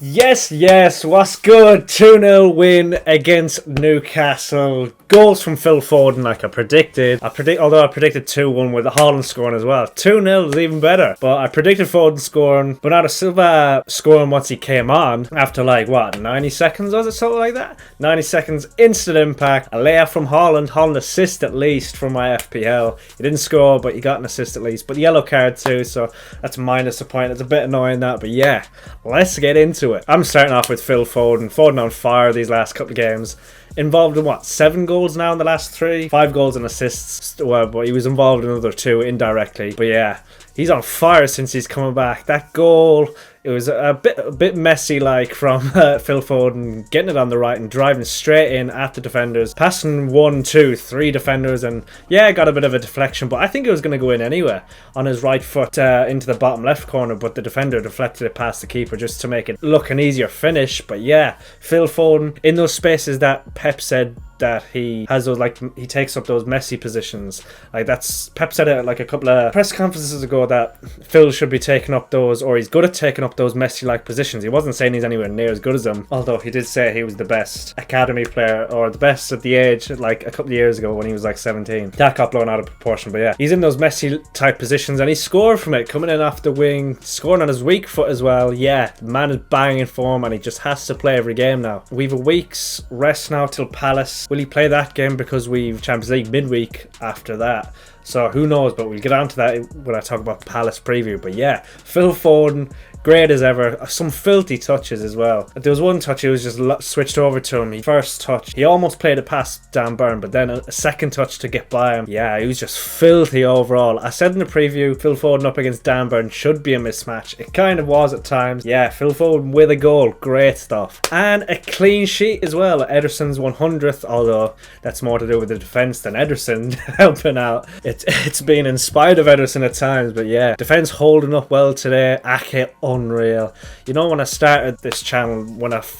Yes, what's good? 2-0 win against Newcastle. Goals from Phil Foden like I predicted. Although I predicted 2-1 with Haaland scoring as well. 2-0 is even better. But I predicted Foden scoring. Bernardo Silva scoring once he came on. After 90 seconds was it? Something like that? 90 seconds, instant impact. A layup from Haaland. Haaland assist at least from my FPL. He didn't score, but he got an assist at least. But the yellow card too, so that's minus a point. It's a bit annoying that, but yeah. Let's get into it. I'm starting off with Phil Foden. Foden on fire these last couple of games. Involved in 7 goals now in the last 3? 5 goals and assists. Well, but he was involved in another 2 indirectly. But yeah, he's on fire since he's coming back. That goal, it was a bit messy from Phil Foden, getting it on the right and driving straight in at the defenders, passing 1, 2, 3 defenders, and yeah, got a bit of a deflection, but I think it was going to go in anyway on his right foot into the bottom left corner, but the defender deflected it past the keeper just to make it look an easier finish. But yeah, Phil Foden in those spaces that Pep said that he has those, he takes up those messy positions. Pep said it a couple of press conferences ago that Phil should be taking up those, or he's good at taking up those messy positions. He wasn't saying he's anywhere near as good as them, although he did say he was the best academy player or the best at the age a couple of years ago when he was 17. That got blown out of proportion, but yeah, he's in those messy type positions and he scored from it, coming in off the wing, scoring on his weak foot as well. Yeah, the man is banging in form and he just has to play every game now. We've a week's rest now till Palace. Will he play that game because we've Champions League midweek after that? So who knows, but we'll get on to that when I talk about Palace preview. But yeah, Phil Foden, great as ever. Some filthy touches as well. There was one touch he was just switched over to him. First touch, he almost played it past Dan Burn, but then a second touch to get by him. Yeah, he was just filthy overall. I said in the preview, Phil Foden up against Dan Burn should be a mismatch. It kind of was at times. Yeah, Phil Foden with a goal. Great stuff. And a clean sheet as well. Ederson's 100th, although that's more to do with the defence than Ederson helping out. It's been in spite of Ederson at times, but yeah, defence holding up well today. Ake unreal. You know, when I started this channel,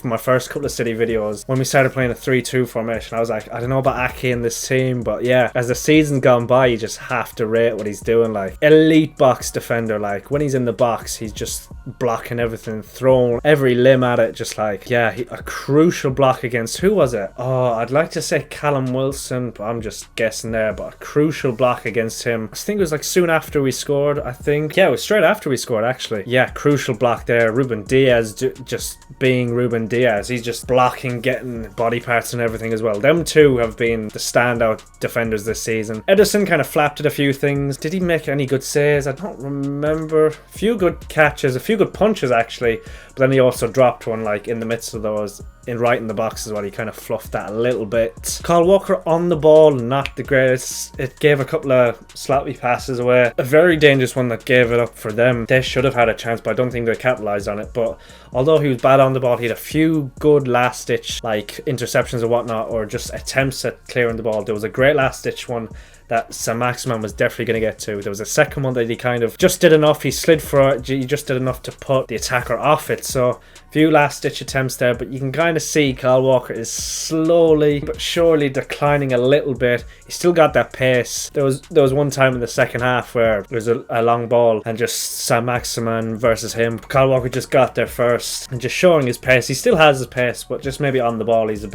my first couple of City videos, when we started playing a 3-2 formation, I was like, I don't know about Ake in this team, but yeah, as the season's gone by, you just have to rate what he's doing. Elite box defender. When he's in the box, he's just blocking everything, throwing every limb at it, a crucial block against, who was it? Oh, I'd like to say Callum Wilson, but I'm just guessing there, but a crucial block against him. I think it was soon after we scored, I think. Yeah, it was straight after we scored, actually. Yeah, crucial block there. Ruben Diaz just being Ruben Diaz. He's just blocking, getting body parts and everything as well. Them two have been the standout defenders this season. Ederson kind of flapped at a few things. Did he make any good saves? I don't remember. A few good catches, a few good punches actually, but then he also dropped one in the midst of those, right in the box as well. He kind of fluffed that a little bit. Kyle Walker on the ball, not the greatest. It gave a couple of sloppy passes away. A very dangerous one that gave it up for them. They should have had a chance, but I don't think they capitalised on it. But although he was bad on the ball, he had a few good last-ditch interceptions or whatnot, or just attempts at clearing the ball. There was a great last-ditch one that Saint-Maximin was definitely going to get to. There was a second one that he kind of just did enough. He slid for it. He just did enough to put the attacker off it. So a few last-ditch attempts there, but you can kind of see Kyle Walker is slowly but surely declining a little bit. He still got that pace. There was one time in the second half where there was a long ball and just Saint-Maximin versus him. Kyle Walker just got there first and just showing his pace. He still has his pace, but just maybe on the ball he's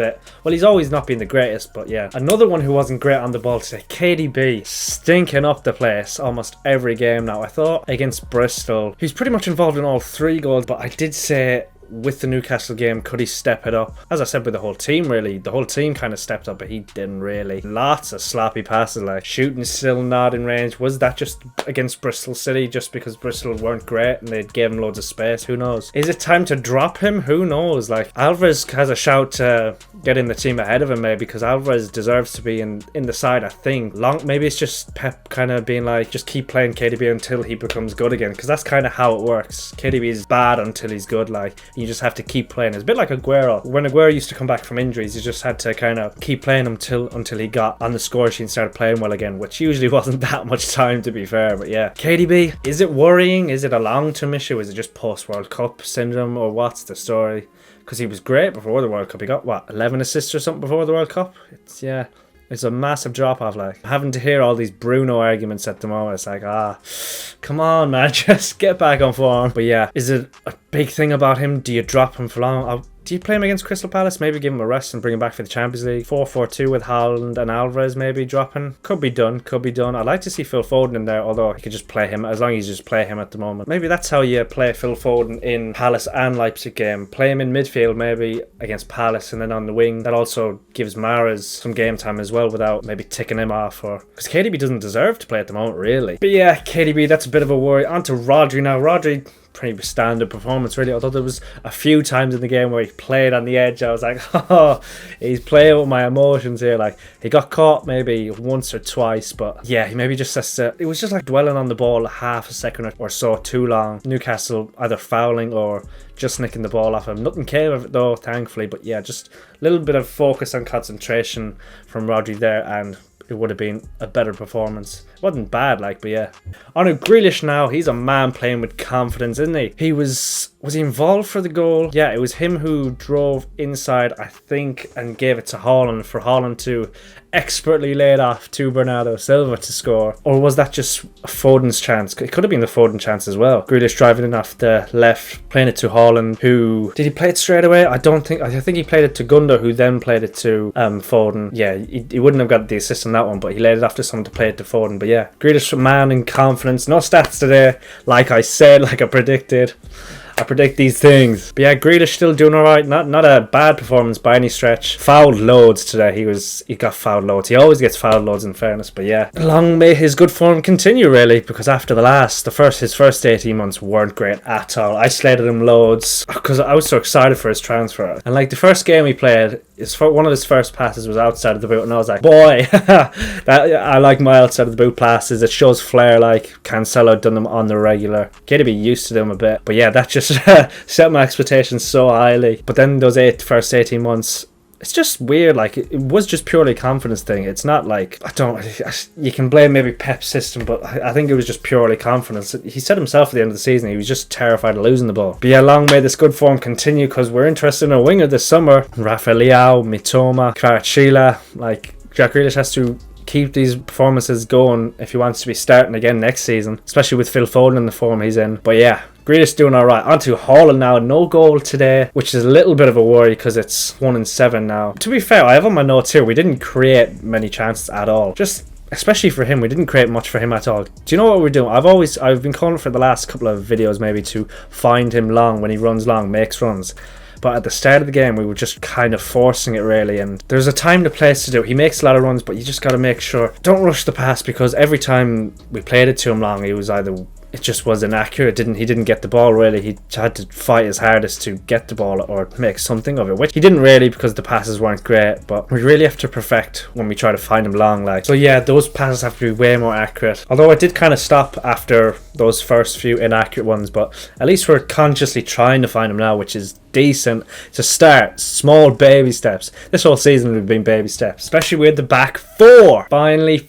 he's always not been the greatest, but yeah. Another one who wasn't great on the ball today, KDB, stinking up the place almost every game now. I thought against Bristol, he's pretty much involved in all 3 goals, but I did say with the Newcastle game, could he step it up? As I said with the whole team, really, the whole team kind of stepped up, but he didn't really. Lots of sloppy passes, shooting still not in range. Was that just against Bristol City, just because Bristol weren't great and they gave him loads of space? Who knows? Is it time to drop him? Who knows? Alvarez has a shout to get in the team ahead of him, maybe, because Alvarez deserves to be in the side, I think. Maybe it's just Pep kind of being just keep playing KDB until he becomes good again, because that's kind of how it works. KDB is bad until he's good, you just have to keep playing. It's a bit like Aguero. When Aguero used to come back from injuries, you just had to kind of keep playing him until he got on the score sheet and started playing well again, which usually wasn't that much time, to be fair. But yeah, KDB, is it worrying? Is it a long-term issue? Is it just post-World Cup syndrome, or what's the story? Because he was great before the World Cup. He got 11 assists or something before the World Cup. It's a massive drop off. Like having to hear all these Bruno arguments at the moment. It's like, come on, man, just get back on form. But yeah, is it a big thing about him? Do you drop him for long? Do you play him against Crystal Palace? Maybe give him a rest and bring him back for the Champions League. 4-4-2 with Haaland and Alvarez maybe dropping. Could be done. Could be done. I'd like to see Phil Foden in there, although he could just play him as long as you just play him at the moment. Maybe that's how you play Phil Foden in Palace and Leipzig game. Play him in midfield maybe against Palace and then on the wing. That also gives Mahrez some game time as well without maybe ticking him off. Or because KDB doesn't deserve to play at the moment really. But yeah, KDB, that's a bit of a worry. On to Rodri now. Rodri, pretty standard performance really, although there was a few times in the game where he played on the edge. I was like, oh, he's playing with my emotions here. Like he got caught maybe once or twice, but yeah, he maybe just has to, it was just like dwelling on the ball half a second or so too long. Newcastle either fouling or just nicking the ball off him. Nothing came of it though, thankfully, but yeah, just a little bit of focus and concentration from Rodri there, and it would have been a better performance. It wasn't bad, like, but yeah. On to Grealish now. He's a man playing with confidence, isn't he? He was he involved for the goal? Yeah, it was him who drove inside, I think, and gave it to Haaland for Haaland to expertly lay it off to Bernardo Silva to score. Or was that just Foden's chance? It could have been the Foden chance as well. Grealish driving in off the left, playing it to Haaland, who... Did he play it straight away? I think he played it to Gundo, who then played it to Foden. Yeah, he wouldn't have got the assist on that one, but he laid it off to someone to play it to Foden. But yeah, Grealish, man in confidence. No stats today, like I said, like I predicted. I predict these things. But yeah, Grealish still doing alright. Not a bad performance by any stretch. Fouled loads today. He got fouled loads. He always gets fouled loads in fairness. But yeah, long may his good form continue really, because after his first 18 months weren't great at all. I slated him loads because I was so excited for his transfer. And like the first game he played, one of his first passes was outside of the boot, and I was like, boy, I like my outside of the boot passes. It shows flair. Like Cancelo done them on the regular. Get to be used to them a bit. But yeah, that just set my expectations so highly. But then those first 18 months, it's just weird. Like it was just purely confidence thing. It's not like you can blame maybe Pep's system, but I think it was just purely confidence. He said himself at the end of the season he was just terrified of losing the ball. But yeah, long may this good form continue, because we're interested in a winger this summer. Rafael Leao, Mitoma, Kvaratskhelia. Like Jack Grealish has to keep these performances going if he wants to be starting again next season, especially with Phil Foden in the form he's in. But yeah, Grealish doing alright. On to Haaland now. No goal today, which is a little bit of a worry because it's 1-7 now. To be fair, I have on my notes here, we didn't create many chances at all. Just especially for him, we didn't create much for him at all. Do you know what we're doing? I've been calling for the last couple of videos maybe to find him long when he runs long, makes runs. But at the start of the game, we were just kind of forcing it really. And there's a time and a place to do it. He makes a lot of runs, but you just got to make sure. Don't rush the pass, because every time we played it to him long, it just was inaccurate. He didn't get the ball really. He had to fight his hardest to get the ball or make something of it, which he didn't really, because the passes weren't great. But we really have to perfect when we try to find him long. So yeah, those passes have to be way more accurate. Although I did kind of stop after those first few inaccurate ones, but at least we're consciously trying to find him now, which is decent to start. Small baby steps. This whole season we've been baby steps, especially with the back four. Finally,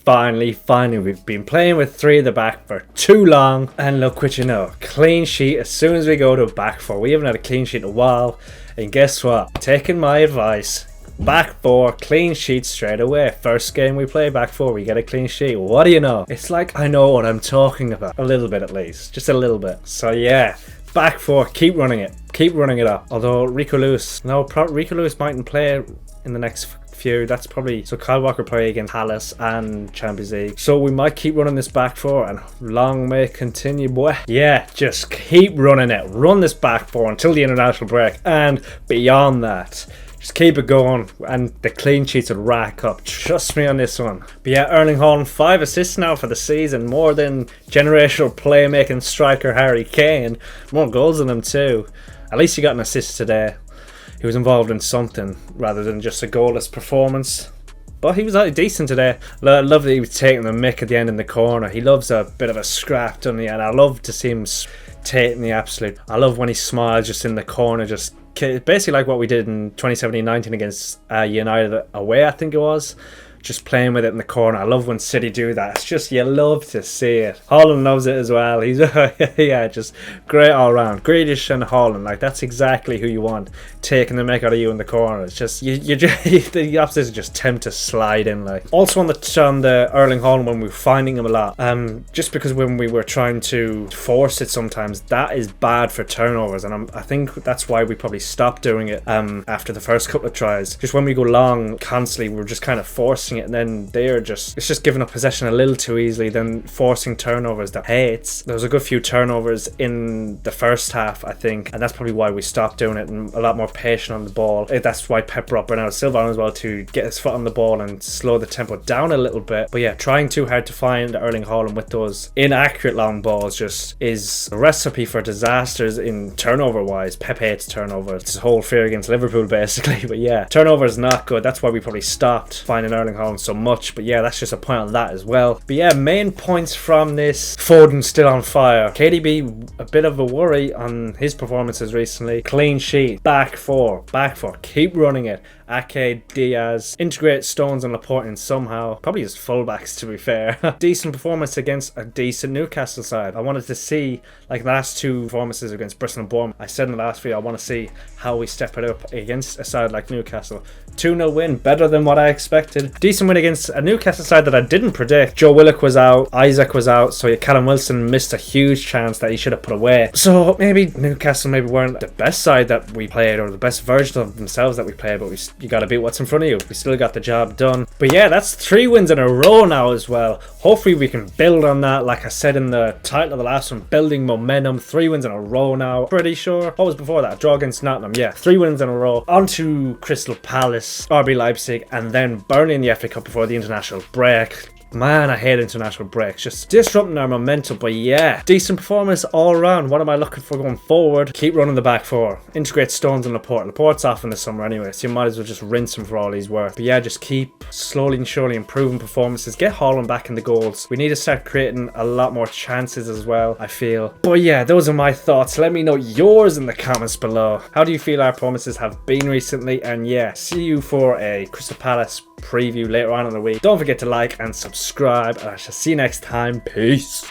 we've been playing with three at the back for too long, and look what you know, clean sheet as soon as we go to back four. We haven't had a clean sheet in a while, and guess what, taking my advice, back four, clean sheet straight away. First game we play back four, we get a clean sheet. What do you know? It's like I know what I'm talking about, a little bit at least, just a little bit. So yeah, back four, keep running it up. Although Rico Lewis mightn't play in the next few. That's probably, so Kyle Walker play against Palace and Champions League, so we might keep running this back four, and long may it continue, boy. Yeah, just keep running it. Run this back four until the international break, and beyond that, just keep it going, and the clean sheets will rack up. Trust me on this one. But yeah, Erling Haaland, 5 assists now for the season, more than generational playmaking striker Harry Kane. More goals than him too. At least he got an assist today. He was involved in something rather than just a goalless performance. But he was decent today. Love that he was taking the mick at the end in the corner. He loves a bit of a scrap, doesn't he? And I love to see him taking the absolute. I love when he smiles just in the corner, just basically like what we did in 2017-19 against United away, I think it was. just playing with it in the corner. I love when City do that. It's just, you love to see it. Haaland loves it as well. He's yeah, just great all round. Grealish and Haaland, like that's exactly who you want taking the mick out of you in the corner. It's just the opposition just tempt to slide in. Like also on the Erling Haaland when we were finding him a lot, just because when we were trying to force it sometimes, that is bad for turnovers, and I think that's why we probably stopped doing it after the first couple of tries. Just when we go long constantly, we're just kind of forcing it, and then it's just giving up possession a little too easily, then forcing turnovers that hates. There was a good few turnovers in the first half, I think, and that's probably why we stopped doing it, and a lot more patient on the ball. That's why Pep brought Bernardo Silva on as well, to get his foot on the ball and slow the tempo down a little bit. But yeah, trying too hard to find Erling Haaland with those inaccurate long balls just is a recipe for disasters in turnover wise. Pep hates turnover. It's his whole fear against Liverpool basically. But yeah, turnover is not good. That's why we probably stopped finding Erling Haaland so much. But yeah, that's just a point on that as well. But yeah, main points from this: Foden still on fire. KDB, a bit of a worry on his performances recently. Clean sheet. Back four. Keep running it. Ake, Diaz, integrate Stones and Laporte in somehow. Probably as fullbacks, to be fair. Decent performance against a decent Newcastle side. I wanted to see, like the last two performances against Bristol and Bournemouth, I said in the last video, I want to see how we step it up against a side like Newcastle. 2-0 win, better than what I expected. Decent win against a Newcastle side that I didn't predict. Joe Willock was out, Isaac was out, so Callum Wilson missed a huge chance that he should have put away. So maybe Newcastle weren't the best side that we played, or the best version of themselves that we played, but you gotta beat what's in front of you. We still got the job done. But yeah, that's 3 wins in a row now as well. Hopefully we can build on that. Like I said in the title of the last one, building momentum. 3 wins in a row now. Pretty sure. What was before that? A draw against Nottingham. Yeah, 3 wins in a row. On to Crystal Palace, RB Leipzig, and then Burnley in the FA Cup before the international break. Man, I hate international breaks. Just disrupting our momentum. But yeah, decent performance all around. What am I looking for going forward? Keep running the back four. Integrate Stones and Laporte. Laporte's off in the summer anyway, so you might as well just rinse him for all he's worth. But yeah, just keep slowly and surely improving performances. Get Haaland back in the goals. We need to start creating a lot more chances as well, I feel. But yeah, those are my thoughts. Let me know yours in the comments below. How do you feel our performances have been recently? And yeah, see you for a Crystal Palace preview later on in the week. Don't forget to like and subscribe, and I shall see you next time. Peace.